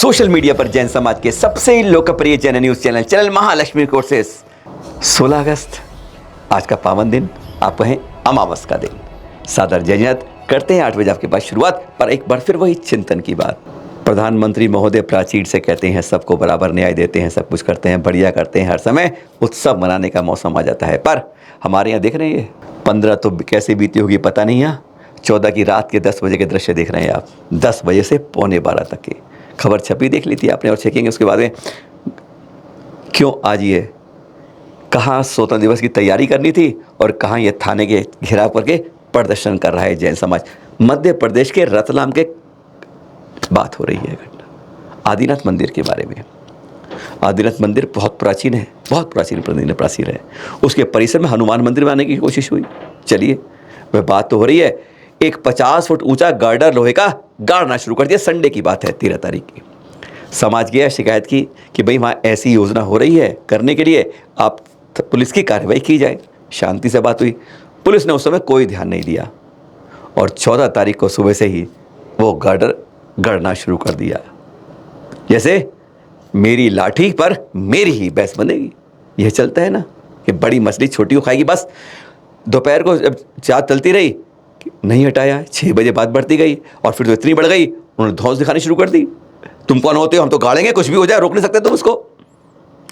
Social media पर जैन समाज के सबसे लोकप्रिय Jain news channel Mahalakshmi courses 16 अगस्त आज का पावन दिन, आप कहें अमावस का दिन। सादर जैनियत करते हैं 8 बजे आपके पास शुरुआत। पर एक बार फिर वही चिंतन की बात। प्रधानमंत्री महोदय प्राचीर से कहते हैं सबको बराबर न्याय देते हैं, सब कुछ करते हैं, बढ़िया करते हैं, हर समय उत्सव मनाने का मौसम आ जाता है। पर हमारे यहाँ देख रहे हैं 15 तो कैसे बीती होगी पता नहीं है, 14 की रात के 10 बजे के दृश्य देख रहे हैं आप। 10 बजे से पौने 12 तक की खबर छपी देख ली थी आपने, और चेकेंगे उसके बाद में क्यों आज ये कहाँ स्वतंत्रता दिवस की तैयारी करनी थी और कहाँ ये थाने के घेराव करके प्रदर्शन कर रहा है जैन समाज। मध्य प्रदेश के रतलाम के बात हो रही है घटना आदिनाथ मंदिर के बारे में। आदिनाथ मंदिर बहुत प्राचीन है, बहुत प्राचीन है। उसके परिसर में हनुमान मंदिर बनाने की कोशिश हुई। चलिए वह बात तो हो रही है, एक 50 फुट ऊंचा गार्डर लोहे का गाड़ना शुरू कर दिया। संडे की बात है, 13 तारीख की। समाज गया शिकायत की कि भाई वहाँ ऐसी योजना हो रही है करने के लिए, आप पुलिस की कार्रवाई की जाए। शांति से बात हुई, पुलिस ने उस समय कोई ध्यान नहीं दिया और 14 तारीख को सुबह से ही वो गार्डर गड़ना शुरू कर दिया। जैसे मेरी लाठी पर मेरी ही बहस बनेगी। यह चलता है ना कि बड़ी मछली छोटी को खाएगी। बस दोपहर को जब चाय चलती रही, नहीं हटाया, 6 बजे बात बढ़ती गई और फिर तो इतनी बढ़ गई उन्होंने धौंस दिखानी शुरू कर दी। तुम कौन होते हो, हम तो गाड़ेंगे, कुछ भी हो जाए रोक नहीं सकते तुम उसको।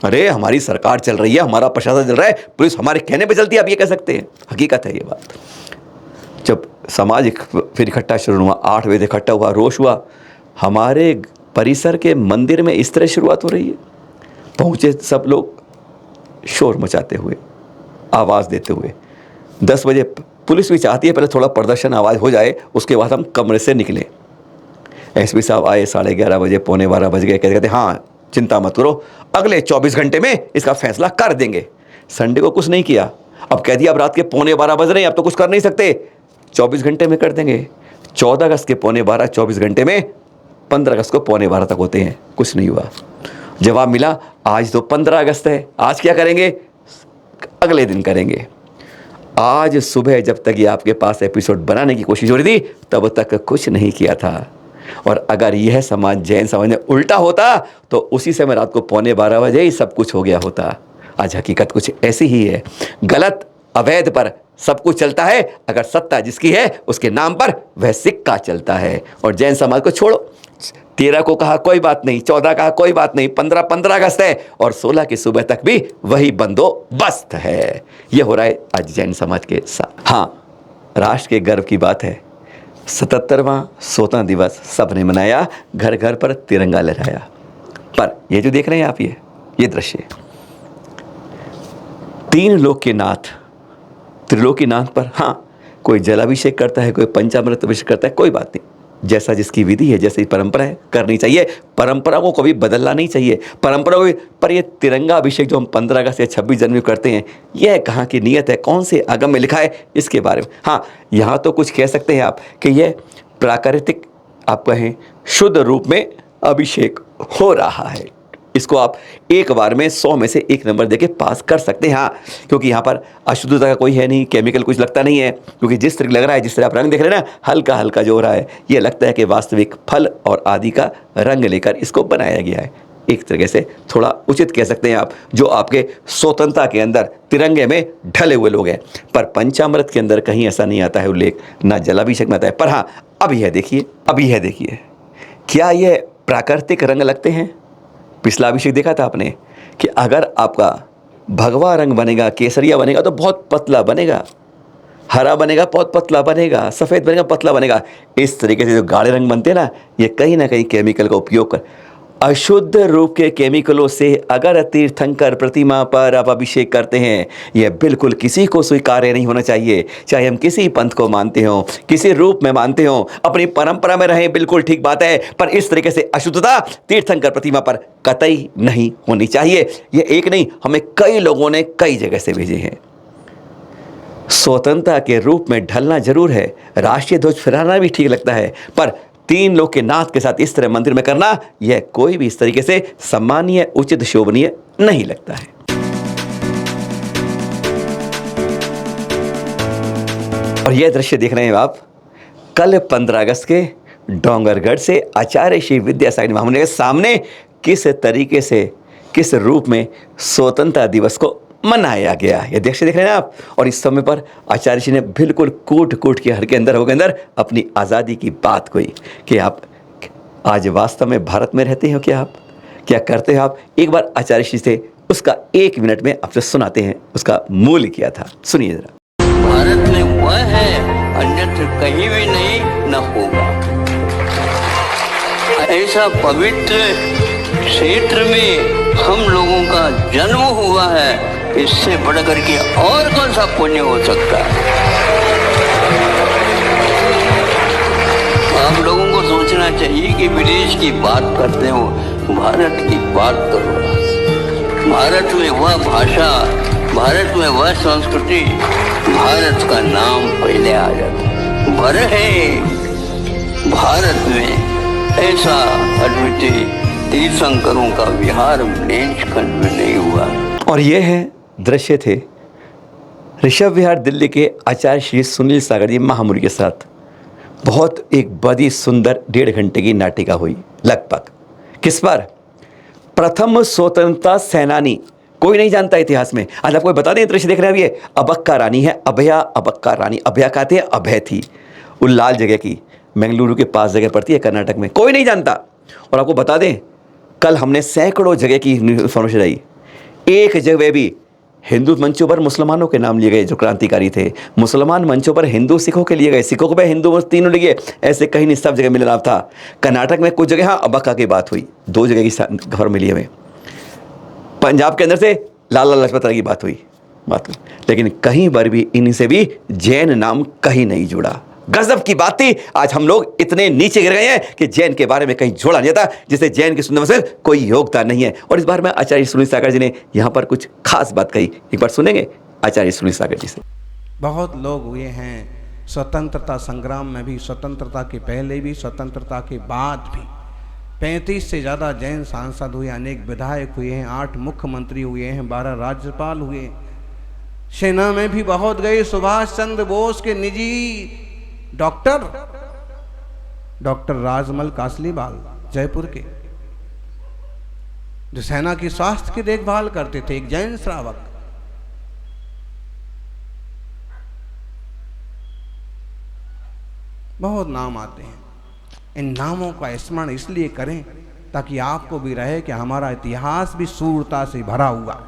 अरे हमारी सरकार चल रही है, हमारा प्रशासन चल रहा है, पुलिस हमारे कहने पे चलती है, आप ये कह सकते हैं। हकीकत है ये बात। जब समाज फिर इकट्ठा शुरू हुआ, 8 बजे इकट्ठा हुआ, रोष हुआ। हमारे परिसर के मंदिर में इस तरह शुरुआत हो रही है। पहुंचे सब लोग शोर मचाते हुए, आवाज़ देते हुए। 10 बजे पुलिस भी चाहती है पहले थोड़ा प्रदर्शन आवाज़ हो जाए, उसके बाद हम कमरे से निकले। एसपी साहब आए 11:30 बजे, पौने 12 बज गए। कहते हाँ चिंता मत करो, अगले 24 घंटे में इसका फैसला कर देंगे। संडे को कुछ नहीं किया, अब कह दिया अब रात के पौने 12 बज रहे हैं, अब तो कुछ कर नहीं सकते, 24 घंटे में कर देंगे। 14 अगस्त के पौने 12, 24 घंटे में 15 अगस्त को पौने 12 तक होते हैं। कुछ नहीं हुआ। जवाब मिला आज तो 15 अगस्त है, आज क्या करेंगे, अगले दिन करेंगे। आज सुबह जब तक ये आपके पास एपिसोड बनाने की कोशिश हो रही थी तब तक कुछ नहीं किया था। और अगर यह समाज जैन समाज में उल्टा होता तो उसी समय रात को पौने 12 बजे ही सब कुछ हो गया होता। आज हकीकत कुछ ऐसी ही है। गलत अवैध पर सब कुछ चलता है, अगर सत्ता जिसकी है उसके नाम पर वह सिक्का चलता है। और जैन समाज को छोड़ो, 13 को कहा कोई बात नहीं, 14 कहा कोई बात नहीं, 15 अगस्त है और 16 की सुबह तक भी वही बंदोबस्त है। यह हो रहा है आज जैन समाज के साथ। हाँ, राष्ट्र के गर्व की बात है, 77वां स्वतंत्रता दिवस सबने मनाया, घर घर पर तिरंगा लहराया। पर ये जो देख रहे हैं आप, ये दृश्य 3 लोक के नाथ त्रिलोकीनाथ पर, हाँ कोई जलाभिषेक करता है, कोई पंचामृत अभिषेक करता है, कोई बात नहीं, जैसा जिसकी विधि है, जैसी परंपरा है करनी चाहिए। परंपरा को कभी बदलना नहीं चाहिए, परंपरा को। पर ये तिरंगा अभिषेक जो हम 15 अगस्त या 26 जनवरी करते हैं, यह कहाँ की नियत है, कौन से आगम में लिखा है, इसके बारे में। हाँ, यहाँ तो कुछ कह सकते हैं आप कि यह प्राकृतिक, आप कहें शुद्ध रूप में अभिषेक हो रहा है। इसको आप एक बार में 100 में से 1 नंबर देके पास कर सकते हैं। हाँ, क्योंकि यहाँ पर अशुद्धता का कोई है नहीं, केमिकल कुछ लगता नहीं है। क्योंकि जिस तरह लग रहा है, जिस तरह आप रंग देख रहे हैं ना, हल्का हल्का जो हो रहा है, ये लगता है कि वास्तविक फल और आदि का रंग लेकर इसको बनाया गया है। एक तरीके से थोड़ा उचित कह सकते हैं आप, जो आपके स्वतंत्रता के अंदर तिरंगे में ढले हुए लोग हैं। पर पंचामृत के अंदर कहीं ऐसा नहीं आता है उल्लेख, ना जलाभिषेक में आता है। पर हाँ, अब यह देखिए क्या यह प्राकृतिक रंग लगते हैं। पिछला अभिषेक देखा था आपने कि अगर आपका भगवा रंग बनेगा, केसरिया बनेगा तो बहुत पतला बनेगा, हरा बनेगा बहुत पतला बनेगा, सफ़ेद बनेगा पतला बनेगा। इस तरीके से जो गाढ़े रंग बनते हैं ना, ये कहीं ना कहीं केमिकल का उपयोग कर, अशुद्ध रूप के केमिकलों से अगर तीर्थंकर प्रतिमा पर आप अभिषेक करते हैं, यह बिल्कुल किसी को स्वीकार्य नहीं होना चाहिए। चाहे हम किसी पंथ को मानते हों, किसी रूप में मानते हों, अपनी परंपरा में रहें, बिल्कुल ठीक बात है। पर इस तरीके से अशुद्धता तीर्थंकर प्रतिमा पर कतई नहीं होनी चाहिए। यह एक नहीं, हमें कई लोगों ने कई जगह से भेजे हैं। स्वतंत्रता के रूप में ढलना जरूर है, राष्ट्रीय ध्वज फहराना भी ठीक लगता है, पर 3 लोग के नाथ के साथ इस तरह मंदिर में करना, यह कोई भी इस तरीके से सम्मानीय, उचित, शोभनीय नहीं लगता है। और यह दृश्य देख रहे हैं आप, कल 15 अगस्त के डोंगरगढ़ से आचार्य श्री विद्यासागर महामुनि के सामने किस तरीके से, किस रूप में स्वतंत्रता दिवस को मनाया गया। ये देख रहे हैं आप। और इस समय पर आचार्य जी ने बिल्कुल कूट कूट के हर के अंदर अपनी आज़ादी की बात कही कि आप आज वास्तव में भारत में रहते हो, क्या आप क्या करते हो आप। एक बार आचार्य जी से उसका 1 मिनट में आपसे सुनाते हैं, उसका मूल क्या था, सुनिए जरा। भारत में वह है, अन्यत्र कहीं भी नहीं न होगा। ऐसा पवित्र क्षेत्र में हम लोगों का जन्म हुआ है, इससे बढ़कर के और कौन सा पुण्य हो सकता है। आप लोगों को सोचना चाहिए कि विदेश की बात करते हो, भारत की बात करो। भारत में वह भाषा, भारत में वह संस्कृति, भारत का नाम पहले आ जाता। भर है भारत में ऐसा अद्वितीय तीर्थंकरों का विहार बुंदेलखंड में नहीं हुआ। और ये है दृश्य थे ऋषभ विहार दिल्ली के आचार्य श्री सुनील सागर जी महामुनि के साथ। बहुत एक बड़ी सुंदर 1.5 घंटे की नाटिका हुई लगभग। किस पर? प्रथम स्वतंत्रता सेनानी, कोई नहीं जानता इतिहास में। आज आपको बता दें, दृश्य देख रहे हैं ये अबक्का रानी है, अभया अबक्का रानी। अभया कहते हैं, अभय थी। वो लाल जगह की बेंगलुरु के पास जगह पड़ती है कर्नाटक में, कोई नहीं जानता। और आपको बता दें, कल हमने सैकड़ों जगह की इन्फॉर्मेशन आई, एक जगह भी हिंदू मंचों पर मुसलमानों के नाम लिए गए जो क्रांतिकारी थे, मुसलमान मंचों पर हिंदू सिखों के लिए गए, सिखों पे हिंदू तीनों लिए, ऐसे कहीं नहीं, सब जगह मिलना था। कर्नाटक में कुछ जगह हाँ अबक्का की बात हुई, 2 जगह की खबर मिली हमें। पंजाब के अंदर से लाला लाजपत राय की बात हुई, लेकिन कहीं पर भी इनसे भी जैन नाम कहीं नहीं जुड़ा। गजब की बात थी। आज हम लोग इतने नीचे गिर गए हैं कि जैन के बारे में कहीं जोड़ा नहीं जाता, जिससे जैन की सुंदर से कोई योगदान नहीं है। और इस बार में आचार्य सुनील सागर जी ने यहाँ पर कुछ खास बात कही, एक बार सुनेंगे आचार्य सुनील सागर जी से। बहुत लोग हुए हैं स्वतंत्रता संग्राम में भी, स्वतंत्रता के पहले भी, स्वतंत्रता के बाद भी। 35 से ज़्यादा जैन सांसद हुए, अनेक विधायक हुए हैं, 8 मुख्यमंत्री हुए हैं, 12 राज्यपाल हुए। सेना में भी बहुत गए। सुभाष चंद्र बोस के निजी डॉक्टर राजमल कासलीवाल जयपुर के, जो सेना की स्वास्थ्य की देखभाल करते थे, एक जैन श्रावक। बहुत नाम आते हैं। इन नामों का स्मरण इसलिए करें ताकि आपको भी रहे कि हमारा इतिहास भी शूरता से भरा हुआ,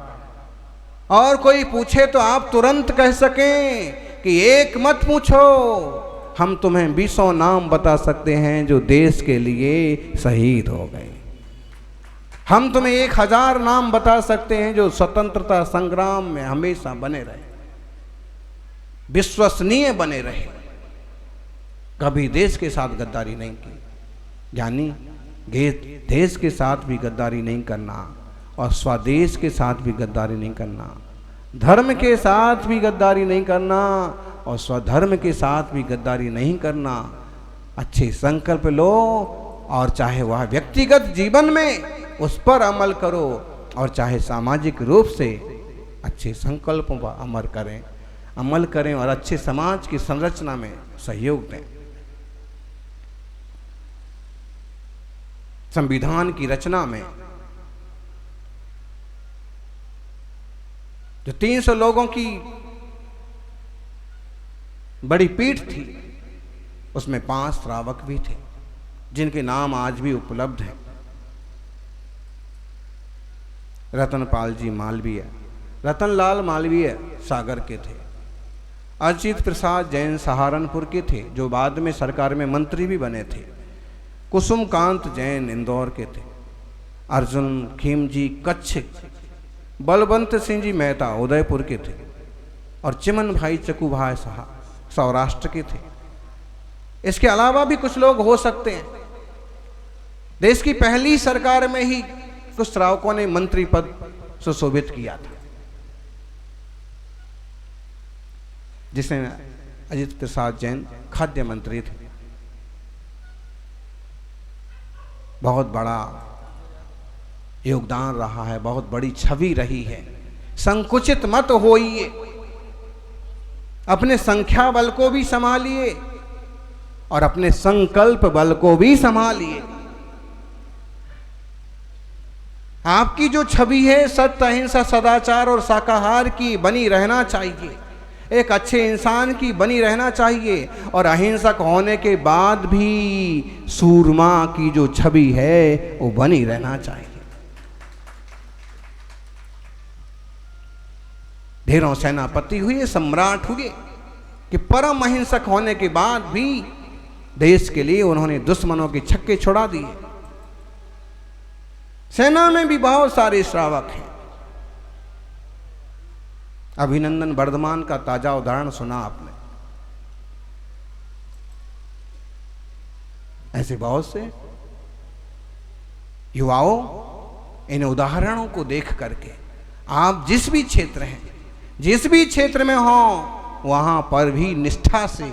और कोई पूछे तो आप तुरंत कह सकें कि एक मत पूछो, हम तुम्हें 20 नाम बता सकते हैं जो देश के लिए शहीद हो गए। हम तुम्हें 1000 नाम बता सकते हैं जो स्वतंत्रता संग्राम में हमेशा बने रहे, विश्वसनीय बने रहे, कभी देश के साथ गद्दारी नहीं की। यानी देश के साथ भी गद्दारी नहीं करना, और स्वदेश के साथ भी गद्दारी नहीं करना, धर्म के साथ भी गद्दारी नहीं करना, और स्वधर्म के साथ भी गद्दारी नहीं करना। अच्छे संकल्प लो, और चाहे वह व्यक्तिगत जीवन में उस पर अमल करो, और चाहे सामाजिक रूप से अच्छे संकल्पों पर अमल करें और अच्छे समाज की संरचना में सहयोग दें। संविधान की रचना में जो 300 लोगों की बड़ी पीठ थी, उसमें 5 श्रावक भी थे जिनके नाम आज भी उपलब्ध हैं। रतनपाल जी मालवीय, रतनलाल मालवीय सागर के थे। अजित प्रसाद जैन सहारनपुर के थे, जो बाद में सरकार में मंत्री भी बने थे। कुसुमकांत जैन इंदौर के थे। अर्जुन खीमजी कच्छ, बलवंत सिंह जी मेहता उदयपुर के थे, और चिमन भाई चकूभाई साहब सौराष्ट्र के थे। इसके अलावा भी कुछ लोग हो सकते हैं। देश की पहली सरकार में ही कुछ श्रावकों ने मंत्री पद सुशोभित किया था, जिसमें अजित प्रसाद जैन खाद्य मंत्री थे। बहुत बड़ा योगदान रहा है, बहुत बड़ी छवि रही है। संकुचित मत होइए, अपने संख्या बल को भी संभालिए, और अपने संकल्प बल को भी संभालिए। आपकी जो छवि है सत्य, अहिंसा, सदाचार और शाकाहार की बनी रहना चाहिए, एक अच्छे इंसान की बनी रहना चाहिए। और अहिंसक होने के बाद भी सूरमा की जो छवि है वो बनी रहना चाहिए। ढेरों सेनापति हुए, सम्राट हुए कि परम अहिंसक होने के बाद भी देश के लिए उन्होंने दुश्मनों के छक्के छुड़ा दिए। सेना में भी बहुत सारे श्रावक हैं। अभिनंदन वर्धमान का ताजा उदाहरण सुना आपने। ऐसे बहुत से युवाओं, इन उदाहरणों को देख करके आप जिस भी क्षेत्र हैं, जिस भी क्षेत्र में हो, वहां पर भी निष्ठा से,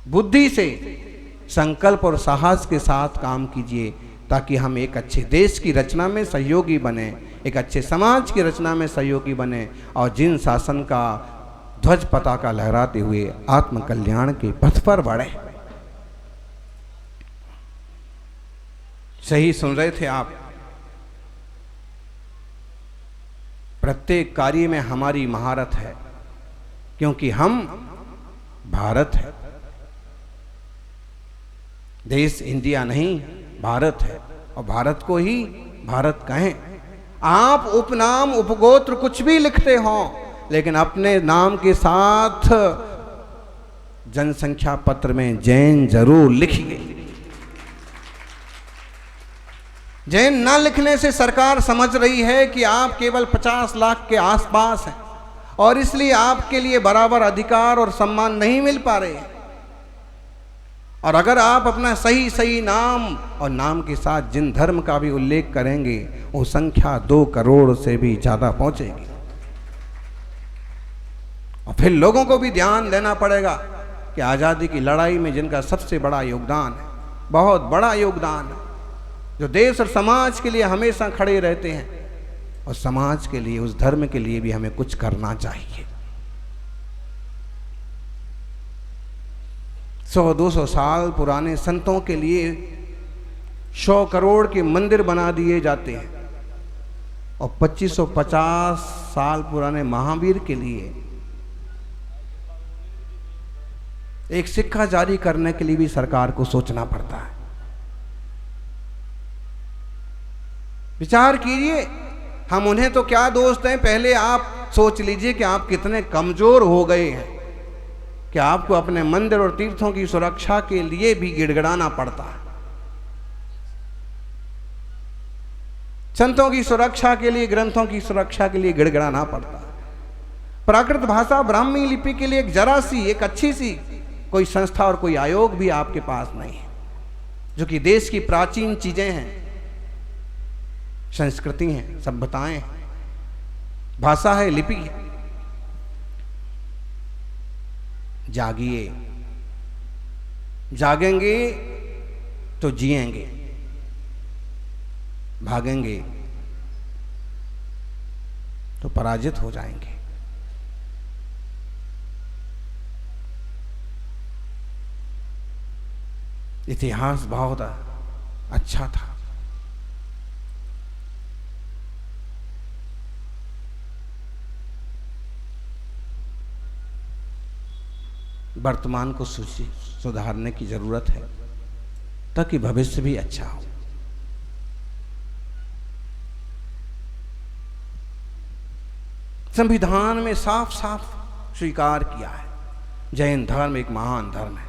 बुद्धि से, संकल्प और साहस के साथ काम कीजिए, ताकि हम एक अच्छे देश की रचना में सहयोगी बने, एक अच्छे समाज की रचना में सहयोगी बने और जिन शासन का ध्वज पताका लहराते हुए आत्म कल्याण के पथ पर बढ़े। सही सुन रहे थे आप। प्रत्येक कार्य में हमारी महारत है, क्योंकि हम भारत है। देश इंडिया नहीं, भारत है, और भारत को ही भारत कहें। आप उपनाम उपगोत्र कुछ भी लिखते हो, लेकिन अपने नाम के साथ जनसंख्या पत्र में जैन जरूर लिखिए। जैन न लिखने से सरकार समझ रही है कि आप केवल 50 लाख के आसपास हैं और इसलिए आपके लिए बराबर अधिकार और सम्मान नहीं मिल पा रहे। और अगर आप अपना सही नाम और नाम के साथ जिन धर्म का भी उल्लेख करेंगे, वो संख्या 2 करोड़ से भी ज्यादा पहुंचेगी। और फिर लोगों को भी ध्यान देना पड़ेगा कि आज़ादी की लड़ाई में जिनका सबसे बड़ा योगदान है, बहुत बड़ा योगदान है, जो देश और समाज के लिए हमेशा खड़े रहते हैं, और समाज के लिए, उस धर्म के लिए भी हमें कुछ करना चाहिए। 100-200 साल पुराने संतों के लिए 100 करोड़ के मंदिर बना दिए जाते हैं, और 2550 साल पुराने महावीर के लिए एक सिक्का जारी करने के लिए भी सरकार को सोचना पड़ता है। विचार कीजिए, हम उन्हें तो क्या दोष दें, पहले आप सोच लीजिए कि आप कितने कमजोर हो गए हैं कि आपको अपने मंदिर और तीर्थों की सुरक्षा के लिए भी गिड़गिड़ाना पड़ता है। संतों की सुरक्षा के लिए, ग्रंथों की सुरक्षा के लिए गिड़गिड़ाना पड़ता है। प्राकृत भाषा ब्राह्मी लिपि के लिए एक जरा सी, एक अच्छी सी कोई संस्था और कोई आयोग भी आपके पास नहीं है, जो कि देश की प्राचीन चीजें हैं, संस्कृति हैं, सभ्यताएं हैं, भाषा है, लिपि है। जागिए, जागेंगे तो जिएंगे, भागेंगे तो पराजित हो जाएंगे। इतिहास बहुत अच्छा था। वर्तमान को सुधारने की जरूरत है ताकि भविष्य भी अच्छा हो। संविधान में साफ साफ स्वीकार किया है, जैन धर्म एक महान धर्म है।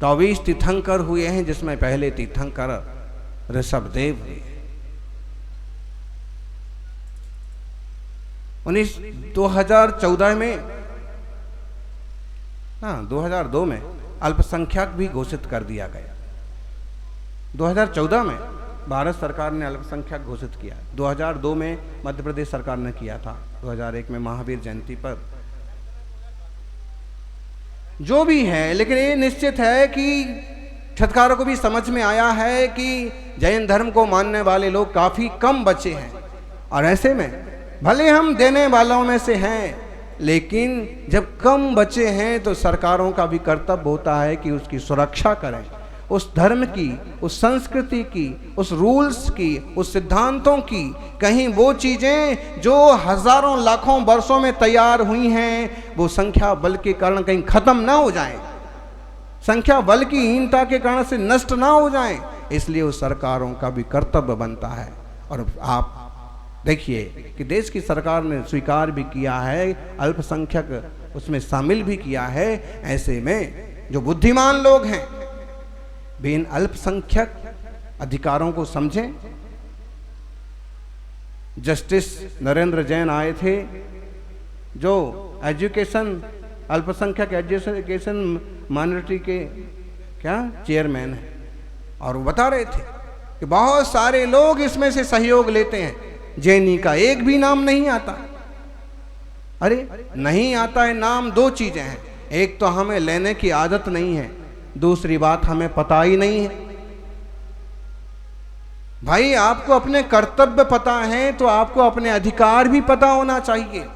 24 तीर्थंकर हुए हैं, जिसमें पहले तीर्थंकर ऋषभदेव हुए। 2014 में 2002 में अल्पसंख्यक भी घोषित कर दिया गया। 2014 में भारत सरकार ने अल्पसंख्यक घोषित किया। 2002 में मध्य प्रदेश सरकार ने किया था। 2001 में महावीर जयंती पर। जो भी है, लेकिन ये निश्चित है कि छठकारों को भी समझ में आया है कि जैन धर्म को मानने वाले लोग काफी कम बचे हैं, और ऐसे में भले हम देने वालों में से हैं, लेकिन जब कम बचे हैं तो सरकारों का भी कर्तव्य होता है कि उसकी सुरक्षा करें, उस धर्म की, उस संस्कृति की, उस रूल्स की, उस सिद्धांतों की। कहीं वो चीज़ें जो हजारों लाखों वर्षों में तैयार हुई हैं वो संख्या बल के कारण कहीं ख़त्म ना हो जाएं, संख्या बल की हीनता के कारण से नष्ट ना हो जाएं। इसलिए उस सरकारों का भी कर्तव्य बनता है। और आप देखिए कि देश की सरकार ने स्वीकार भी किया है, अल्पसंख्यक उसमें शामिल भी किया है। ऐसे में जो बुद्धिमान लोग हैं वे इन अल्पसंख्यक अधिकारों को समझें। जस्टिस नरेंद्र जैन आए थे जो एजुकेशन अल्पसंख्यक एजुकेशन माइनॉरिटी के क्या चेयरमैन हैं, और वो बता रहे थे कि बहुत सारे लोग इसमें से सहयोग लेते हैं, जैनी का एक भी नाम नहीं आता। अरे नहीं आता है नाम, दो चीजें हैं, एक तो हमें लेने की आदत नहीं है, दूसरी बात हमें पता ही नहीं है। भाई आपको अपने कर्तव्य पता है तो आपको अपने अधिकार भी पता होना चाहिए।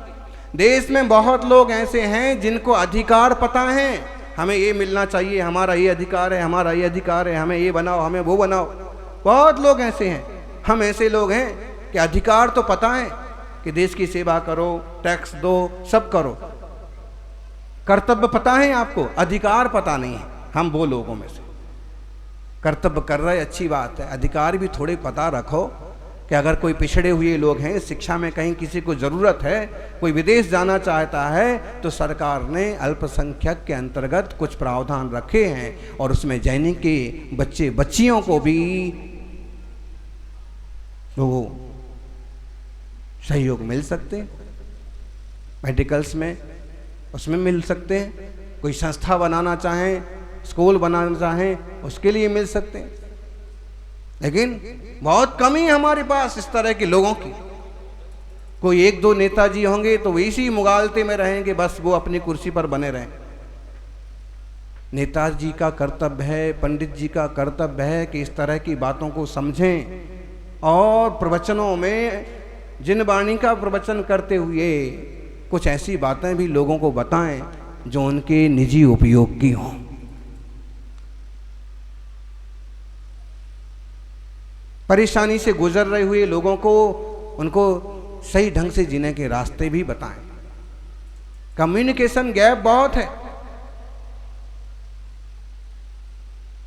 देश में बहुत लोग ऐसे हैं जिनको अधिकार पता है, हमें ये मिलना चाहिए, हमारा ये अधिकार है, हमारा ये अधिकार है, हमें ये बनाओ, हमें वो बनाओ। बहुत लोग ऐसे हैं। हम ऐसे लोग हैं कि अधिकार तो पता है कि देश की सेवा करो, टैक्स दो, सब करो, कर्तव्य पता है आपको, अधिकार पता नहीं है। हम वो लोगों में से कर्तव्य कर रहे, अच्छी बात है, अधिकार भी थोड़े पता रखो कि अगर कोई पिछड़े हुए लोग हैं, शिक्षा में कहीं किसी को ज़रूरत है, कोई विदेश जाना चाहता है, तो सरकार ने अल्पसंख्यक के अंतर्गत कुछ प्रावधान रखे हैं और उसमें जैनी के बच्चे बच्चियों को भी वो सहयोग मिल सकते हैं। मेडिकल्स में उसमें मिल सकते हैं, कोई संस्था बनाना चाहें, स्कूल बनाना चाहें, उसके लिए मिल सकते हैं। लेकिन बहुत कमी है हमारे पास इस तरह के लोगों की। कोई एक दो नेताजी होंगे तो वे इसी मुगालते में रहेंगे, बस वो अपनी कुर्सी पर बने रहें। नेताजी का कर्तव्य है, पंडित जी का कर्तव्य है कि इस तरह की बातों को समझें और प्रवचनों में जिन वाणी का प्रवचन करते हुए कुछ ऐसी बातें भी लोगों को बताएं जो उनके निजी उपयोग की हों। परेशानी से गुजर रहे हुए लोगों को उनको सही ढंग से जीने के रास्ते भी बताएं। कम्युनिकेशन गैप बहुत है,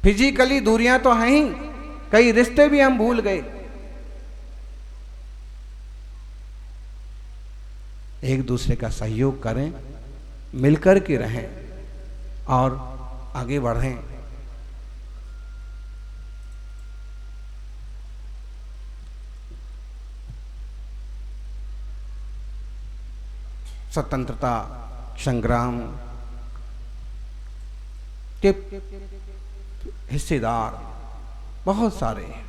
फिजिकली दूरियां तो हैं ही, कई रिश्ते भी हम भूल गए। एक दूसरे का सहयोग करें, मिलकर के रहें और आगे बढ़ें। स्वतंत्रता संग्राम के हिस्सेदार बहुत सारे हैं।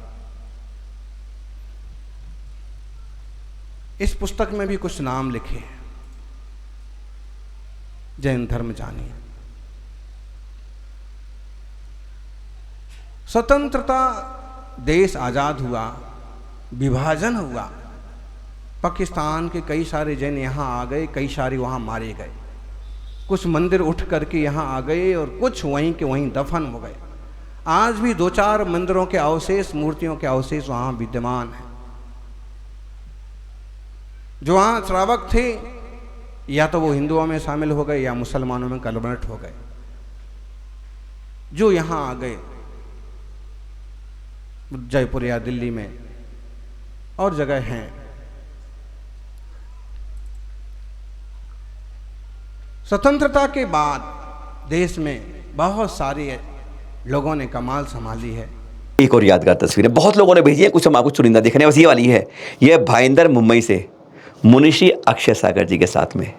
इस पुस्तक में भी कुछ नाम लिखे हैं। जैन धर्म जानिए। स्वतंत्रता, देश आजाद हुआ, विभाजन हुआ, पाकिस्तान के कई सारे जैन यहाँ आ गए, कई सारे वहाँ मारे गए, कुछ मंदिर उठ करके यहाँ आ गए और कुछ वहीं के वहीं दफन हो गए। आज भी दो चार मंदिरों के अवशेष, मूर्तियों के अवशेष वहाँ विद्यमान हैं। जो वहाँ श्रावक थे या तो वो हिंदुओं में शामिल हो गए या मुसलमानों में कन्वर्ट हो गए। जो यहाँ आ गए जयपुर या दिल्ली में और जगह हैं, स्वतंत्रता के बाद देश में बहुत सारे लोगों ने कमाल संभाली है। एक और यादगार तस्वीरें बहुत लोगों ने भेजी है, कुछ हम आपको चुनिंदा दिखने, बस ये वाली है। यह भाईंदर मुंबई से मुनिशी अक्षय सागर जी के साथ में।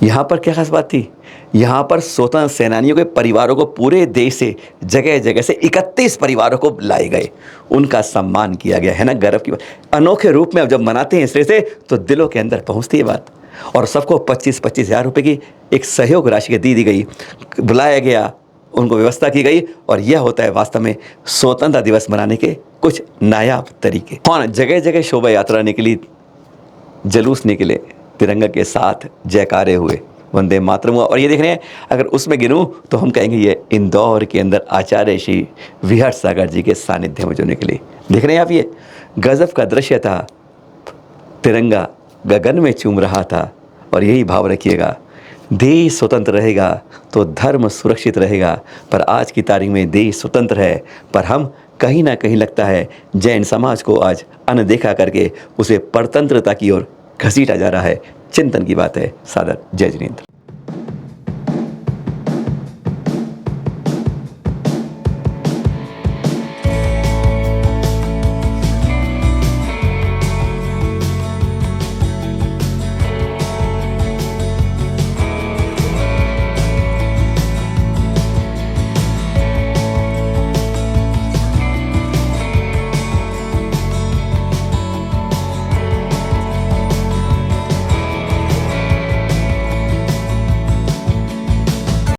यहाँ पर क्या खास बात थी, यहाँ पर स्वतंत्र सेनानियों के परिवारों को पूरे देश से जगह जगह से 31 परिवारों को लाए गए, उनका सम्मान किया गया है ना, गर्व की बात। अनोखे रूप में अब जब मनाते हैं इस तरह से तो दिलों के अंदर पहुँचती है बात। और सबको 25-25 हज़ार रुपये की एक सहयोग राशि दी गई, बुलाया गया, उनको व्यवस्था की गई। और यह होता है वास्तव में स्वतंत्रता दिवस मनाने के कुछ नायाब तरीके। हाँ, जगह जगह शोभा यात्रा निकली, जुलूस निकले, तिरंगा के साथ जयकारे हुए, वंदे मातरम हुआ। और ये देख रहे हैं, अगर उसमें गिनूं तो हम कहेंगे ये इंदौर के अंदर आचार्य श्री विहट सागर जी के सानिध्य में जुड़ने के लिए। देख रहे हैं आप, ये गजब का दृश्य था। तिरंगा गगन में चूम रहा था। और यही भाव रखिएगा, देश स्वतंत्र रहेगा तो धर्म सुरक्षित रहेगा। पर आज की तारीख में देश स्वतंत्र है, पर हम कहीं ना कहीं लगता है जैन समाज को आज अनदेखा करके उसे परतंत्रता की ओर घसीटा जा रहा है। चिंतन की बात है। सादर जय जिनेंद्र।